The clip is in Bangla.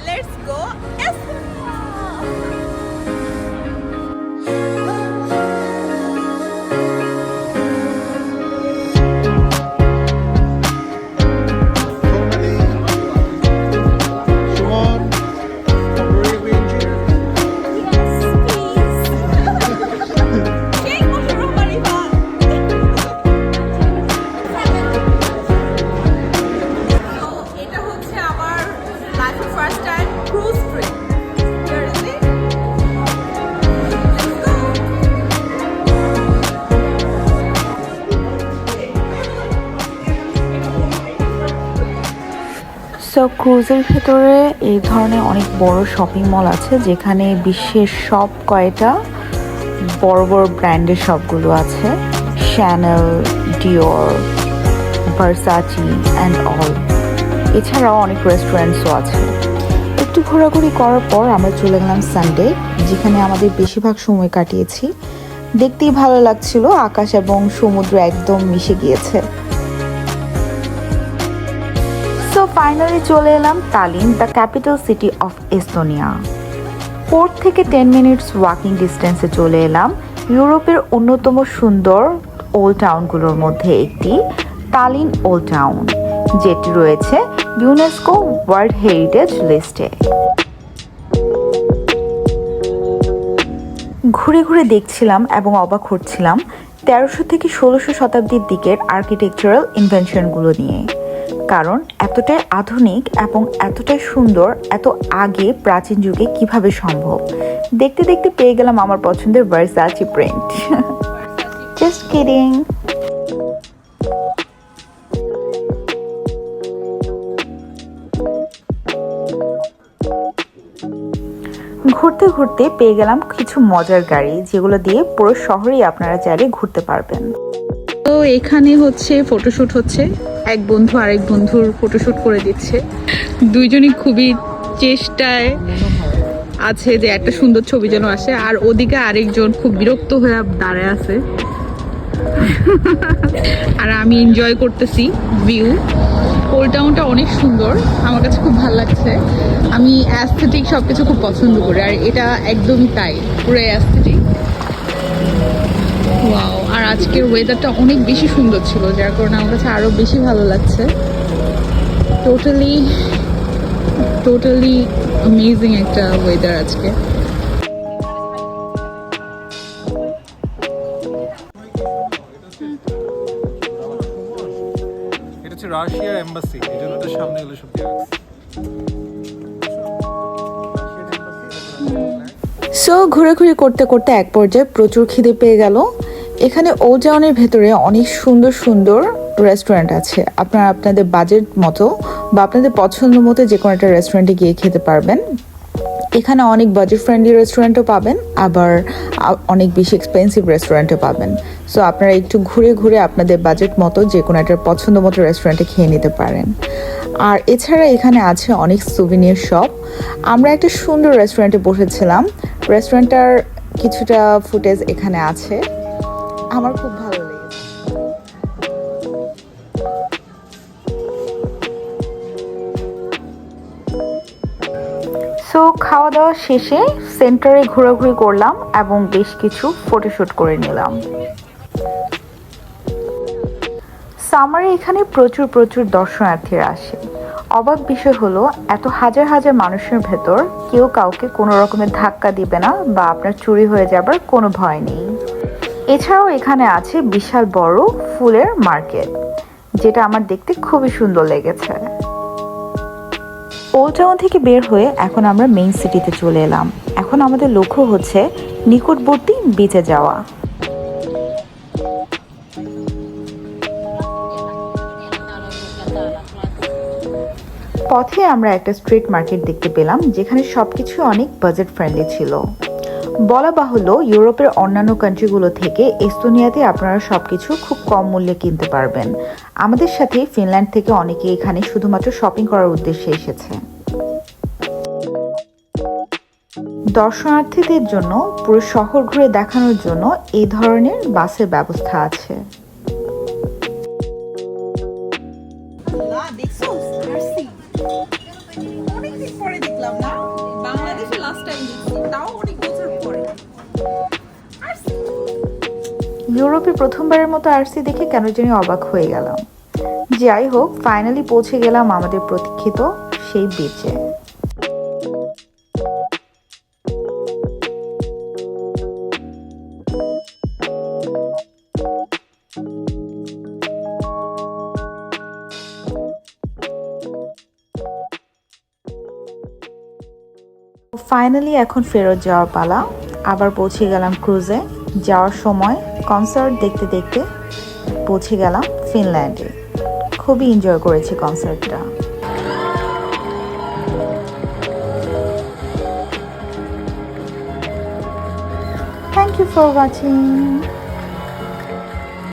Let's go Estonia! সো ক্রুজের ভেতরে এই ধরনের অনেক বড় শপিং মল আছে যেখানে বিশ্বের সব কয়টা বড় বড় ব্র্যান্ডের সবগুলো আছে, শ্যানেল, ডিওর, ভার্সাচি অ্যান্ড অল। এছাড়াও অনেক রেস্টুরেন্টসও আছে। একটু ঘোরাঘুরি করার পর আমরা চলে গেলাম সানডে, যেখানে আমাদের বেশিরভাগ সময় কাটিয়েছি। দেখতেই ভালো লাগছিল, আকাশ এবং সমুদ্র একদম মিশে গিয়েছে। সো ফাইনালি চলে এলাম Tallinn, the capital city of Estonia. 4 থেকে 10 মিনিটস ওয়াকিং ডিস্টেন্সে চলে এলাম ইউরোপের অন্যতম সুন্দর ওল্ড টাউনগুলোর মধ্যে একটি, তালিন ওল্ড টাউন, যেটি রয়েছে ইউনেস্কো ওয়ার্ল্ড হেরিটেজ লিস্টে। ঘুরে ঘুরে দেখছিলাম এবং অবাক হচ্ছিলাম 1300 থেকে 1600 শতাব্দীর দিকের আর্কিটেকচারাল ইনভেনশনগুলো নিয়ে। কারণ এতটাই আধুনিক এবং এতটাই সুন্দর এত আগে প্রাচীন যুগে কিভাবে সম্ভব। দেখতে দেখতে পেয়ে গেলাম আমার পছন্দের ভার্সাচি প্রিন্ট। Just kidding. ঘুরতে ঘুরতে পেয়ে গেলাম কিছু মজার গাড়ি, যেগুলো দিয়ে পুরো শহরেই আপনারা চাইলে ঘুরতে পারবেন। তো এখানে হচ্ছে ফটোশুট হচ্ছে, এক বন্ধু আরেক বন্ধুর ফটোশুট করে দিচ্ছে। দুইজনই খুবই চেষ্টায় আছে যে একটা সুন্দর ছবি যেন আসে, আর ওদিকে আরেকজন খুব বিরক্ত হয়ে দাঁড়ায় আছে। আর আমি এনজয় করতেছি ভিউ। ওল্ড টাউনটা অনেক সুন্দর, আমার কাছে খুব ভালো লাগছে। আমি অ্যাস্থেটিক সবকিছু খুব পছন্দ করি, আর এটা একদমই তাই, পুরো অ্যাস্থেটিক। ওয়াও! আর আজকের ওয়েদারটা অনেক বেশি সুন্দর ছিল, যার কারণে আমার কাছে আরো বেশি ভালো লাগছে। টোটালি অ্যামেজিং একটা ওয়েদার আজকে। এটা হচ্ছে রাশিয়ার এম্বাসি, এই জন্য তো সামনে এগুলো সব দিয়ে রাখছে। সো ঘোরাঘুরি করতে করতে এক পর্যায়ে প্রচুর খিদে পেয়ে গেল। এখানে ওল্ড টাউনের ভেতরে অনেক সুন্দর সুন্দর রেস্টুরেন্ট আছে। আপনারা আপনাদের বাজেট মতো বা আপনাদের পছন্দ মতো যে কোনো একটা রেস্টুরেন্টে গিয়ে খেতে পারবেন। এখানে অনেক বাজেট ফ্রেন্ডলি রেস্টুরেন্টও পাবেন, আবার অনেক বেশি এক্সপেন্সিভ রেস্টুরেন্টও পাবেন। সো আপনারা একটু ঘুরে ঘুরে আপনাদের বাজেট মতো যে কোনো একটা পছন্দ মতো রেস্টুরেন্টে খেয়ে নিতে পারেন। আর এছাড়া এখানে আছে অনেক সুভিনিয়ার শপ। আমরা একটা সুন্দর রেস্টুরেন্টে বসেছিলাম, রেস্টুরেন্টটার কিছুটা ফুটেজ এখানে আছে, আমার খুব ভালো লেগেছে। সো খাওয়া দাওয়া শেষে সেন্টারে ঘোরাঘুরি করলাম এবং বেশ কিছু ফটোশুট করে নিলাম। সামারে এখানে প্রচুর প্রচুর দর্শনার্থীরা আসে। অবাক বিষয় হলো, এত হাজার হাজার মানুষের ভেতর কেউ কাউকে কোনো রকমের ধাক্কা দিবে না বা আপনার চুরি হয়ে যাবার কোনো ভয় নেই। এছাড়াও এখানে আছে বিশাল বড় ফুলের মার্কেট, যেটা আমার দেখতে খুবই সুন্দর লেগেছে। ওল্ড টাউন থেকে বের হয়ে এখন আমরা মেইন সিটিতে চলে এলাম। এখন আমাদের লক্ষ্য হচ্ছে নিকটবর্তী বিচে যাওয়া। পথে আমরা একটা স্ট্রিট মার্কেট দেখতে পেলাম, যেখানে সবকিছু অনেক বাজেট ফ্রেন্ডলি ছিল। বলা বাহুল্য, ইউরোপের অন্যান্য কান্ট্রিগুলো থেকে এস্তোনিয়াতে আপনারা সবকিছু খুব কম মূল্যে কিনতে পারবেন। আমাদের সাথে ফিনল্যান্ড থেকে অনেকে এখানে শুধুমাত্র শপিং করার উদ্দেশ্যে এসেছে। দর্শনার্থীদের জন্য পুরো শহর ঘুরে দেখানোর জন্য এই ধরনের বাসের ব্যবস্থা আছে। অনেকদিন পরে দেখলাম বুঝলাম না, বাংলাদেশে লাস্ট টাইম দেখছি, তাও অনেক বছর পরে। ইউরোপে প্রথমবারের মতো আরসি দেখে কেন জানি অবাক হয়ে গেলাম। যাই হোক, ফাইনালি পৌঁছে গেলাম আমাদের প্রতীক্ষিত সেই বিচে। ফাইনালি এখন ফেরত যাওয়ার পালা। আবার পৌঁছে গেলাম ক্রুজে। যাওয়ার সময় কনসার্ট দেখতে দেখতে পৌঁছে গেলাম ফিনল্যান্ডে। খুবই এনজয় করেছি কনসার্টটা। Thank you for watching.